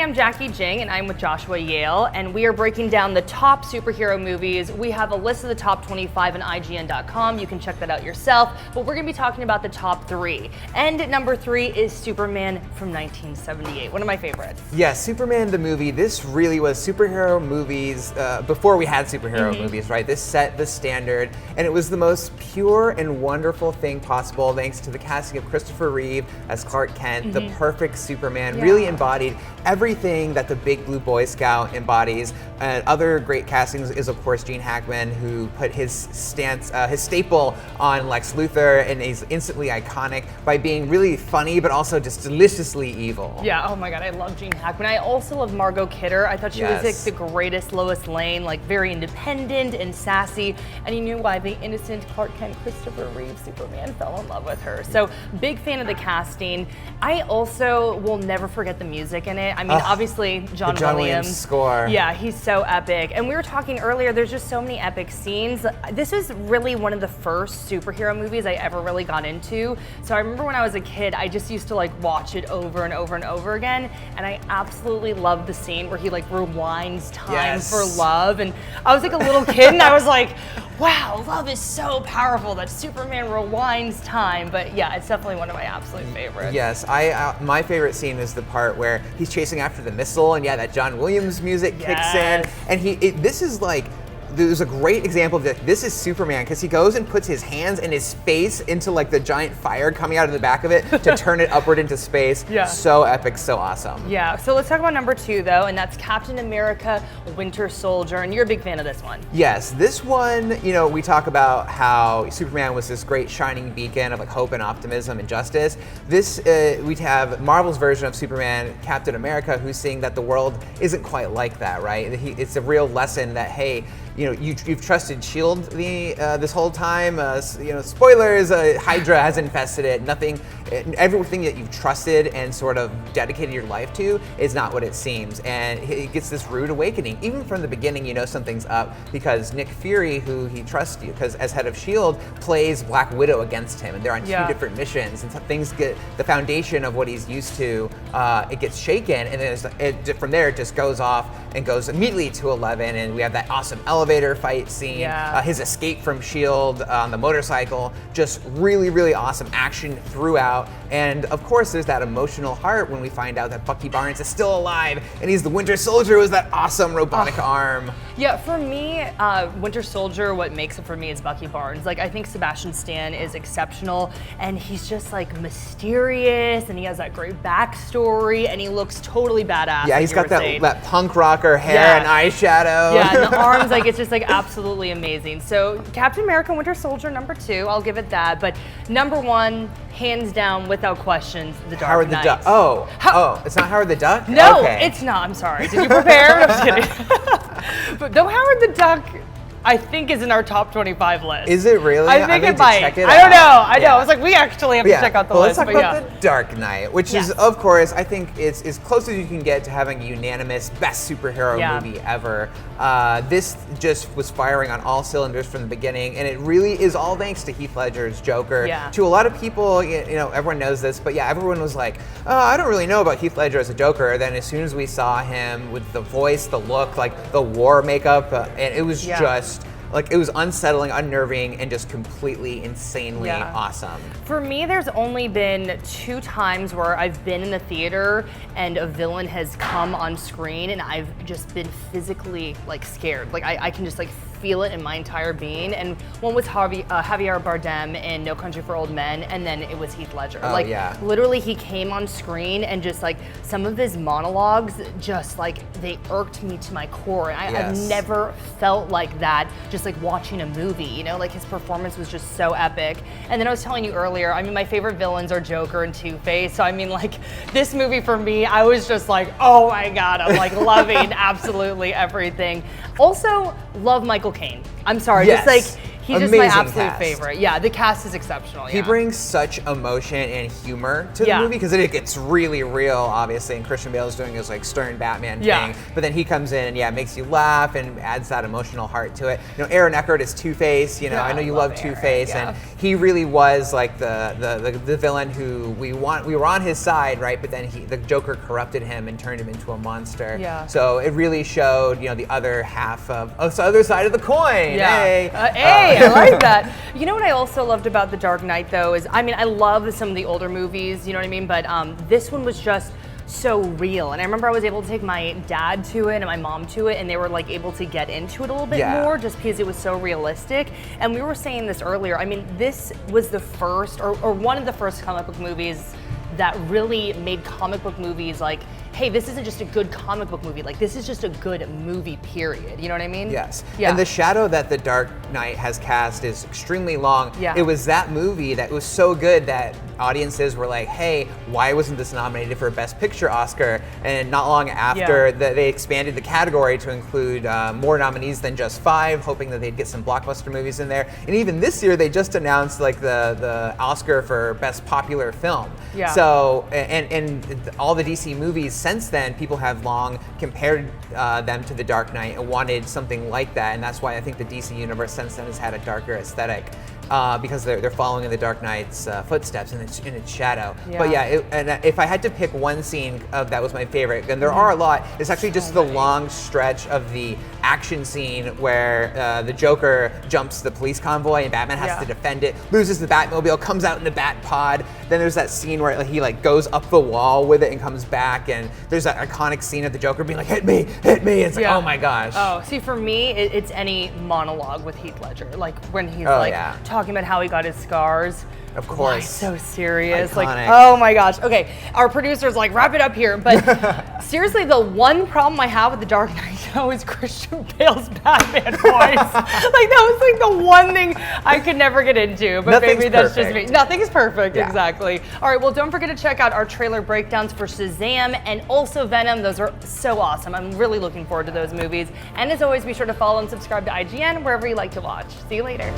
am Jackie Jing, and I'm with Joshua Yale, and we are breaking down the top superhero movies. We have a list of the top 25 on IGN.com. You can check that out yourself, but we're going to be talking about the top 3. And at number 3 is Superman from 1978, one of my favorites. Yeah, Superman the movie. This really was superhero movies before we had superhero movies, right? This set the standard, and it was the most pure and wonderful thing possible thanks to the casting of Christopher Reeve as Clark Kent, the perfect Superman, really embodied everything that the Big Blue Boy Scout embodies. And other great castings is, of course, Gene Hackman, who put his staple on Lex Luthor, and he's instantly iconic by being really funny, but also just deliciously evil. Yeah, oh my God, I love Gene Hackman. I also love Margot Kidder. I thought she was like the greatest Lois Lane, like very independent and sassy, and you knew why the innocent Clark Kent, Christopher Reeve Superman fell in love with her. So big fan of the casting. I also will never forget the music in it. I mean, obviously, John Williams score. Yeah, he's so epic. And we were talking earlier, there's just so many epic scenes. This was really one of the first superhero movies I ever really got into. So I remember when I was a kid, I just used to like watch it over and over and over again. And I absolutely loved the scene where he like rewinds time for love. And I was like a little kid and I was like, wow, love is so powerful that Superman rewinds time. But yeah, it's definitely one of my absolute favorites. Yes, my favorite scene is the part where he's chasing after the missile, and that John Williams music kicks in, and this is like, there's a great example of this is Superman, because he goes and puts his hands and his face into like the giant fire coming out of the back of it to turn it upward into space. So epic, so awesome. Yeah, so let's talk about number 2 though, and that's Captain America Winter Soldier, and you're a big fan of this one. Yes, this one, we talk about how Superman was this great shining beacon of like hope and optimism and justice. This, we have Marvel's version of Superman, Captain America, who's saying that the world isn't quite like that, right? It's a real lesson that, hey, you've trusted S.H.I.E.L.D. this whole time. Spoilers, Hydra has infested it. Everything that you've trusted and sort of dedicated your life to is not what it seems. And he gets this rude awakening. Even from the beginning, something's up, because Nick Fury, who he trusts because as head of S.H.I.E.L.D., plays Black Widow against him. And they're on 2 different missions. And so things get, the foundation of what he's used to, it gets shaken. And then from there, it just goes off and goes immediately to 11. And we have that awesome elevator fight scene, his escape from S.H.I.E.L.D. on the motorcycle, just really, really awesome action throughout. And of course, there's that emotional heart when we find out that Bucky Barnes is still alive, and he's the Winter Soldier with that awesome robotic arm. Yeah, for me, Winter Soldier, what makes it for me is Bucky Barnes. Like, I think Sebastian Stan is exceptional, and he's just like mysterious, and he has that great backstory, and he looks totally badass. Yeah, he's got that punk rocker hair and eyeshadow. Yeah, and the arms, like, it's just like absolutely amazing. So Captain America Winter Soldier, number 2, I'll give it that. But number 1, hands down, without questions, The Dark Knight. Howard the Duck. It's not Howard the Duck? No, it's not. I'm sorry. Did you prepare? I'm just kidding. But though Howard the Duck, I think, is in our top 25 list. Is it really? I think it might. Check it I don't know. out. I know. I was like, we actually have to check out the list. Let's talk about The Dark Knight, which is, of course, I think it's as close as you can get to having a unanimous best superhero movie ever. This just was firing on all cylinders from the beginning, and it really is all thanks to Heath Ledger's Joker. To a lot of people, everyone knows this, but everyone was like, oh, I don't really know about Heath Ledger as a Joker. Then as soon as we saw him with the voice, the look, like the war makeup, and it was just like, it was unsettling, unnerving, and just completely insanely awesome. For me, there's only been 2 times where I've been in the theater and a villain has come on screen and I've just been physically like scared. Like I can just like feel it in my entire being. And one was Javier Bardem in No Country for Old Men, and then it was Heath Ledger. Literally, he came on screen and just like some of his monologues, just like they irked me to my core. And I've never felt like that just like watching a movie, like his performance was just so epic. And then I was telling you earlier, I mean, my favorite villains are Joker and Two-Face. So I mean, like, this movie for me, I was just like, oh my God, I'm like loving absolutely everything. Also, love Michael Caine. I'm sorry, just like He's just my Amazing absolute cast. favorite. Yeah, the cast is exceptional. He yeah. brings such emotion and humor to the Yeah. movie because it gets really real, obviously, and Christian Bale's doing his like stern Batman Yeah. thing. But then he comes in and makes you laugh and adds that emotional heart to it. You know, Aaron Eckhart is Two-Face. You know, Yeah, I know you love love Aaron, Two-Face, yeah. and he really was like the villain who we were on his side, right? But then the Joker corrupted him and turned him into a monster. Yeah. So it really showed, you know, the other half of the other side of the coin. Yeah. Hey, I like that. You know what I also loved about The Dark Knight, though, is, I mean, I love some of the older movies, you know what I mean? But this one was just so real. And I remember I was able to take my dad to it and my mom to it, and they were like able to get into it a little bit more just because it was so realistic. And we were saying this earlier, I mean, this was the first, or one of the first comic book movies that really made comic book movies like, hey, this isn't just a good comic book movie, like this is just a good movie, period. You know what I mean? Yes. Yeah. And the shadow that The Dark Knight has cast is extremely long. Yeah. It was that movie that was so good that audiences were like, hey, why wasn't this nominated for a Best Picture Oscar? And not long after, they expanded the category to include more nominees than just 5, hoping that they'd get some blockbuster movies in there. And even this year, they just announced like the Oscar for Best Popular Film. Yeah. So, and all the DC movies since then, people have long compared them to The Dark Knight and wanted something like that. And that's why I think the DC universe since then has had a darker aesthetic. Because they're following in the Dark Knight's footsteps in its shadow. Yeah. But yeah, and if I had to pick one scene that was my favorite, and there are a lot, it's actually just the long stretch of the action scene where the Joker jumps the police convoy and Batman has to defend it, loses the Batmobile, comes out in the Bat Pod. Then there's that scene where he like goes up the wall with it and comes back, and there's that iconic scene of the Joker being like, hit me. It's like, oh my gosh. Oh, see, for me, it's any monologue with Heath Ledger, like when he's talking about how he got his scars. Of course. Why so serious? Iconic. Like, oh my gosh. Okay, our producer's like, wrap it up here. But seriously, the one problem I have with The Dark Knight though is Christian Bale's Batman voice. Like, that was like the one thing I could never get into. But Nothing's maybe that's perfect. just me. Nothing is perfect, Yeah. exactly. All right, well, don't forget to check out our trailer breakdowns for Shazam and also Venom. Those are so awesome. I'm really looking forward to those movies. And as always, be sure to follow and subscribe to IGN wherever you like to watch. See you later.